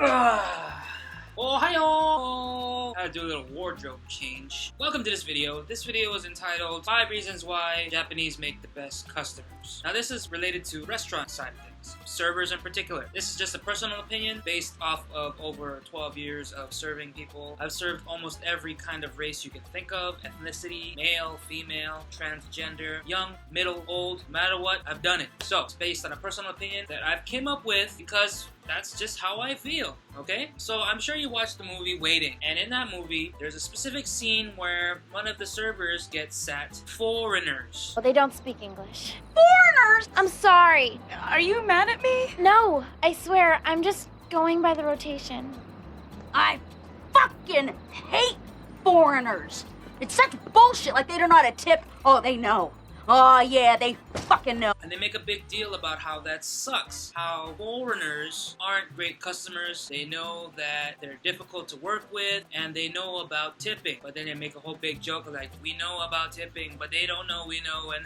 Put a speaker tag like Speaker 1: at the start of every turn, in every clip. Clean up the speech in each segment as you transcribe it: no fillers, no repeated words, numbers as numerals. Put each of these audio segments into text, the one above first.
Speaker 1: Ohio! I had to do a little wardrobe change. Welcome to this video. This video is entitled 5 Reasons Why Japanese Make the Best Customers. Now this is related to restaurant side of things, servers in particular. This is just a personal opinion based off of over 12 years of serving people. I've served almost every kind of race you can think of, ethnicity, male, female, transgender, young, middle, old, no matter what, I've done it. So it's based on a personal opinion that I've came up with because that's just how I feel, okay? So I'm sure you watched the movie Waiting, and in that movie, there's a specific scene where one of the servers gets sat foreigners.
Speaker 2: Well, they don't speak English.
Speaker 3: Foreigners?
Speaker 2: I'm sorry.
Speaker 3: Are you mad at me?
Speaker 2: No, I swear, I'm just going by the rotation.
Speaker 3: I fucking hate foreigners. It's such bullshit, like they don't know how to tip. Oh, they know. Oh, yeah, they fucking know.
Speaker 1: And they make a big deal about how that sucks. How foreigners aren't great customers. They know that they're difficult to work with, and they know about tipping. But then they make a whole big joke like, we know about tipping, but they don't know we know, and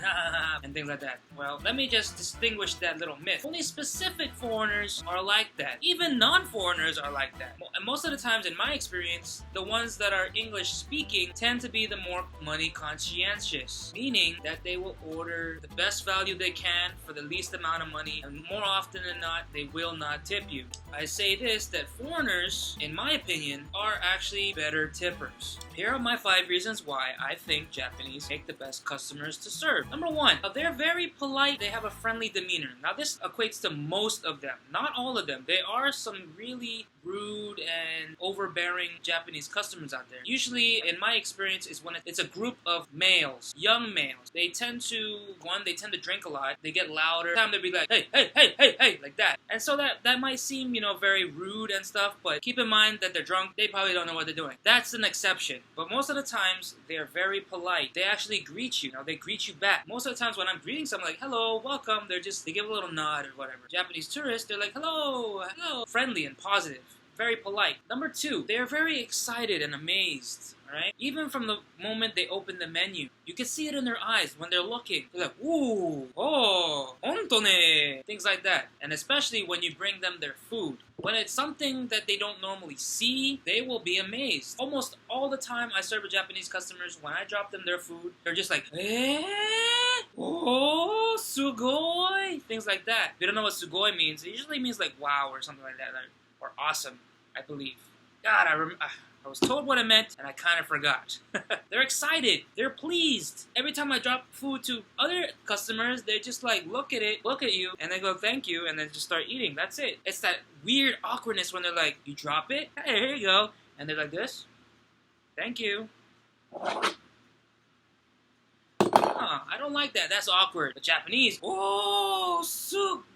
Speaker 1: and things like that. Well, let me just distinguish that little myth. Only specific foreigners are like that. Even non-foreigners are like that. And most of the times, in my experience, the ones that are English speaking tend to be the more money conscientious. Meaning that they will order the best value they can for the least amount of money, and more often than not, they will not tip you. I say this, that foreigners, in my opinion, are actually better tippers. Here are my 5 reasons why I think Japanese make the best customers to serve. Number 1, they're very polite. They have a friendly demeanor. Now this equates to most of them, not all of them. There are some really rude and overbearing Japanese customers out there. Usually, in my experience, is when it's a group of males, young males. They tend to drink a lot. They get louder. Time they'll be like, hey, hey, hey, hey, hey, like that. And so that might seem, very rude and stuff, but keep in mind that they're drunk. They probably don't know what they're doing. That's an exception. But most of the times, they're very polite. They actually greet you. They greet you back. Most of the times when I'm greeting someone like, hello, welcome, they give a little nod or whatever. Japanese tourists, they're like, hello, hello. Friendly and positive. Very polite. Number 2, they're very excited and amazed. Right? Even from the moment they open the menu, you can see it in their eyes when they're looking. They're like, ooh, oh, hontone, things like that. And especially when you bring them their food. When it's something that they don't normally see, they will be amazed. Almost all the time I serve with Japanese customers, when I drop them their food, they're just like, eh? Oh, sugoi? Things like that. If you don't know what sugoi means, it usually means like wow or something like that, or awesome, I believe. God, I was told what it meant, and I kind of forgot. They're excited. They're pleased. Every time I drop food to other customers, they just like look at it, look at you, and they go, thank you, and then just start eating. That's it. It's that weird awkwardness when they're like, you drop it? Hey, here you go. And they're like this. Thank you. I don't like that. That's awkward. The Japanese, oh, sugoi!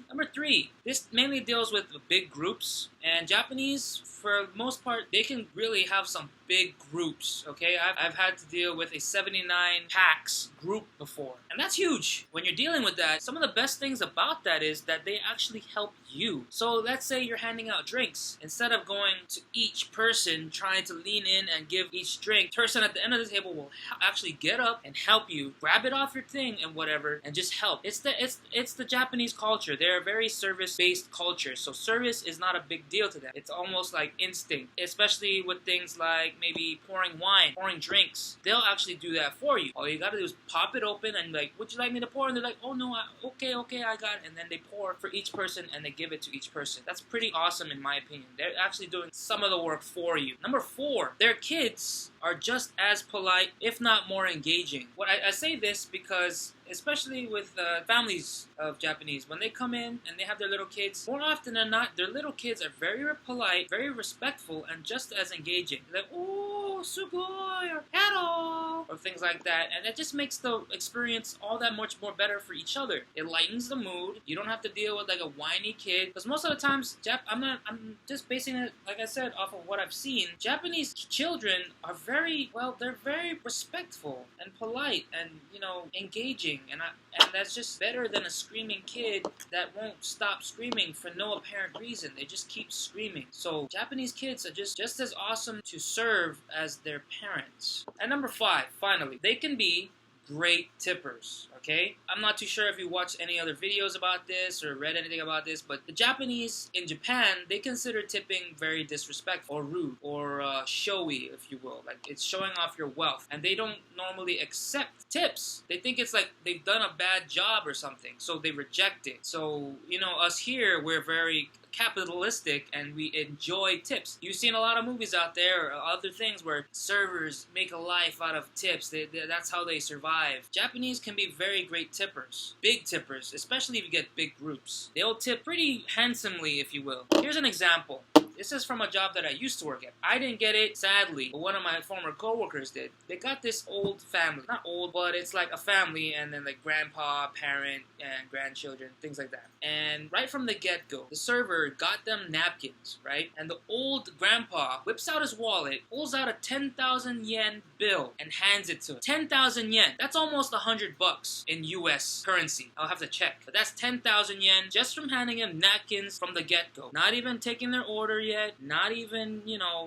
Speaker 1: Number 3, this mainly deals with big groups. And Japanese, for the most part, they can really have some big groups, okay? I've had to deal with a 79 packs group before. And that's huge. When you're dealing with that, some of the best things about that is that they actually help you. So let's say you're handing out drinks. Instead of going to each person, trying to lean in and give each drink, the person at the end of the table will actually get up and help you, grab it off your thing and whatever, and just help. It's the Japanese culture. They're a very service-based culture. So service is not a big deal to them. It's almost like instinct, especially with things like maybe pouring wine, pouring drinks. They'll actually do that for you. All you gotta do is pop it open and like, would you like me to pour? And they're like, oh no, okay, I got it. And then they pour for each person and they give it to each person. That's pretty awesome in my opinion. They're actually doing some of the work for you. Number 4, their kids are just as polite, if not more engaging. I say this because especially with families of Japanese, when they come in and they have their little kids, more often than not, their little kids are very polite, very respectful, and just as engaging. They're like, oh, sugoi, or hello, or things like that. And it just makes the experience all that much more better for each other. It lightens the mood. You don't have to deal with like a whiny kid. Because most of the times, I'm just basing it, like I said, off of what I've seen. Japanese children are they're very respectful and polite and, engaging. And that's just better than a screaming kid that won't stop screaming for no apparent reason. They just keep screaming. So Japanese kids are just as awesome to serve as their parents. And number 5, finally, they can be great tippers, okay? I'm not too sure if you watched any other videos about this or read anything about this, but the Japanese in Japan, they consider tipping very disrespectful or rude or showy, if you will. Like, it's showing off your wealth. And they don't normally accept tips. They think it's like they've done a bad job or something, so they reject it. So, us here, we're very capitalistic and we enjoy tips. You've seen a lot of movies out there or other things where servers make a life out of tips. That's how they survive. Japanese can be very great tippers. Big tippers, especially if you get big groups. They'll tip pretty handsomely, if you will. Here's an example. This is from a job that I used to work at. I didn't get it, sadly, but one of my former coworkers did. They got this old family. Not old, but it's like a family, and then like grandpa, parent, and grandchildren, things like that. And right from the get-go, the server got them napkins, right? And the old grandpa whips out his wallet, pulls out a 10,000 yen bill, and hands it to him. 10,000 yen. That's almost $100 in US currency. I'll have to check. But that's 10,000 yen just from handing him napkins from the get-go. Not even taking their order yet, not even,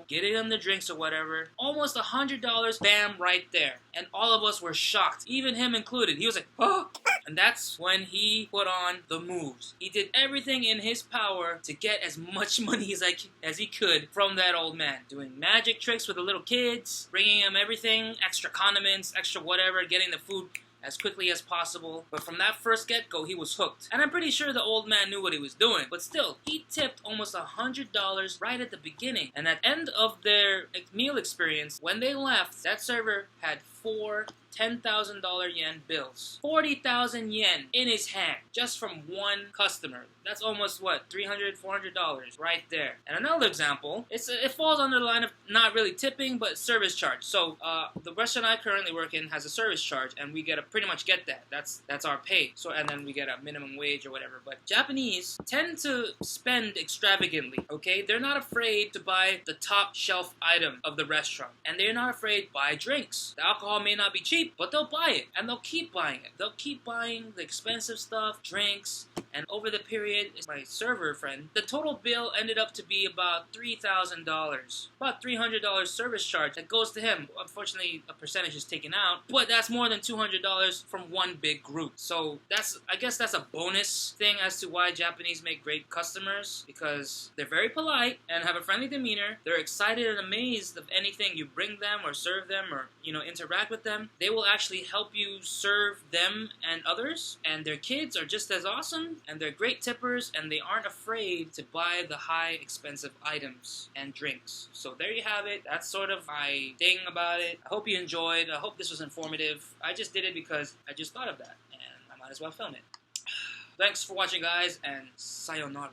Speaker 1: getting them the drinks or whatever. Almost $100, bam, right there. And all of us were shocked, even him included. He was like, oh! And that's when he put on the moves. He did everything in his power to get as much money as he could from that old man. Doing magic tricks with the little kids, bringing him everything, extra condiments, extra whatever, getting the food as quickly as possible. But from that first get-go, he was hooked. And I'm pretty sure the old man knew what he was doing. But still, he tipped almost $100 right at the beginning. And at the end of their meal experience, when they left, that server had 4 $10,000 yen bills. 40,000 yen in his hand, just from one customer. That's almost, $300, $400 right there. And another example, it falls under the line of not really tipping, but service charge. So, the restaurant I currently work in has a service charge, and we pretty much get that. That's our pay. So, and then we get a minimum wage or whatever. But Japanese tend to spend extravagantly, okay? They're not afraid to buy the top shelf item of the restaurant. And they're not afraid to buy drinks. The alcohol may not be cheap, but they'll buy it, and they'll keep buying it. They'll keep buying the expensive stuff, drinks, and over the period, my server friend, the total bill ended up to be about $3,000. About $300 service charge that goes to him. Unfortunately, a percentage is taken out, but that's more than $200 from one big group. So I guess that's a bonus thing as to why Japanese make great customers, because they're very polite and have a friendly demeanor. They're excited and amazed of anything you bring them or serve them or, interact with them. They will actually help you serve them and others, and their kids are just as awesome, and they're great tippers, and they aren't afraid to buy the high expensive items and drinks. So there you have it. That's sort of my thing about it. I hope you enjoyed. I hope this was informative. I just did it because I just thought of that, and I might as well film it. Thanks for watching, guys, and sayonara.